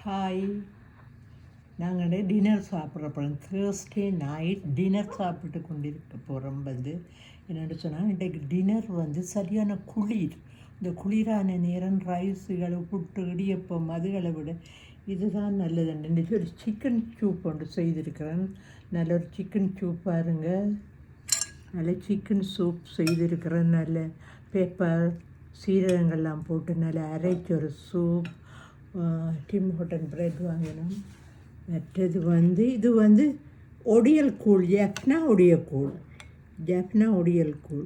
Hi, நாங்கள் dinner சாப்பிட்ற போகிறோம். தேர்ஸ்டே நைட் டின்னர் சாப்பிட்டு கொண்டிருக்க போகிறோம். என்னென்னு சொன்னால், இன்றைக்கு டின்னர் சரியான குளிர். இந்த குளிரான நேரம் ரைஸுகளை புட்டு இடியப்பம் அதுகளை விட இதுதான் நல்லதுண்டு. இன்றைக்கி ஒரு சிக்கன் சூப் ஒன்று செய்திருக்கிறேன். நல்ல ஒரு சிக்கன் சூப் பாருங்கள். நல்ல சிக்கன் சூப் செய்திருக்கிறேன். நல்ல பெப்பர் சீரகங்கள்லாம் போட்டு நல்லா அரைச்ச ஒரு சூப். டிம் ஹோட்டன் பிரெட் வாங்கினோம். மற்றது இது ஒடியல் கூழ், ஜப்னா ஒடியல் கூழ்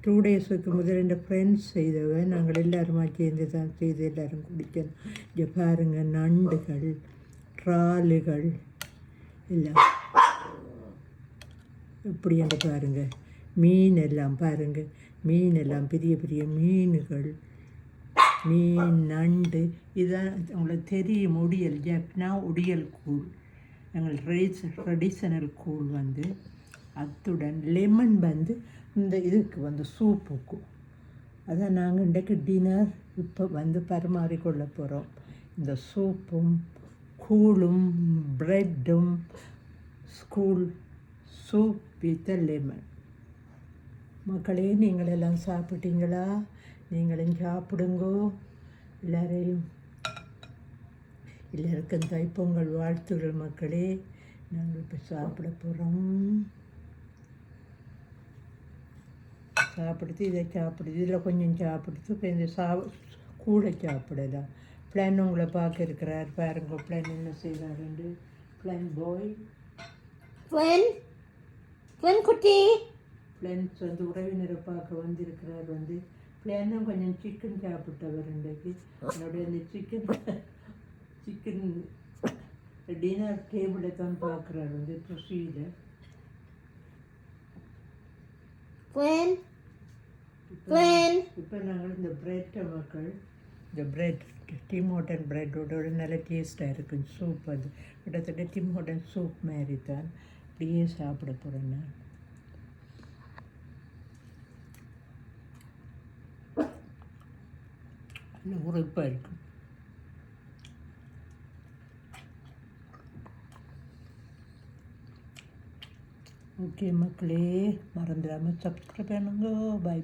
2 டேஸுக்கு முதல் என் ஃப்ரெண்ட்ஸ் செய்தவை. நாங்கள் எல்லாருமா சேர்ந்து தான் செய்து எல்லோரும் குடிக்கணும். இங்கே பாருங்கள், நண்டுகள், இறாலுகள் எல்லாம் எப்படி என்று பாருங்கள். மீன் எல்லாம் பாருங்கள், மீன் எல்லாம் பெரிய பெரிய மீன்கள், மீன், நண்டு. இதுதான் உங்களுக்கு தெரியும் ஒடியல், ஜப்னா ஒடியல் கூழ். எங்கள் ட்ரெடிஷனல் கூழ் அத்துடன் லெமன் இந்த இதுக்கு சூப்புக்கும். அதான் நாங்கள் இன்றைக்கு டின்னர் இப்போ பரிமாறிக்கொள்ள போகிறோம். இந்த சூப்பும் கூழும் ப்ரெட்டும் ஸ்கூல் சூப் வித் லெமன். மக்களே, நீங்களெல்லாம் சாப்பிட்டீங்களா? நீங்களும் சாப்பிடுங்கோ. எல்லாருக்கும் தைப்பொங்கல் வாழ்த்துகள் மக்களே. நாங்கள் இப்போ சாப்பிட போகிறோம். இதில் கொஞ்சம் சாப்பிடுத்து இப்போ இந்த கூட சாப்பிடலாம். பிளான் உங்களை பார்க்க இருக்கிறார். பாருங்க பிளான் என்ன செய்கிறாரு. பிளான் பாய் குட்டி பிளான்ஸ் உறவினரை பார்க்க வந்திருக்கிறார். பிளானும் கொஞ்சம் சிக்கன் சாப்பிட்டவர். இன்றைக்கு என்னுடைய அந்த சிக்கன் டின்னர் டேபிளை தான் பார்க்குறாரு. ப்ரொசீஜர் இப்போ நாங்கள் இந்த பிரெட்டை இந்த பிரெட் டிம் ஹோட்டன் பிரெட்டோட நல்ல டேஸ்ட்டாக இருக்கும். சூப் கிட்டத்தட்ட டிம் ஹோட்டன் சூப் மாதிரி தான். இப்படியே சாப்பிட போகிறேன் நான். நல்ல உரைப்பாக இருக்கும். ஓகே மக்களே, மறந்துடாமல் சப்ஸ்கிரைப் பண்ணுங்க. பை.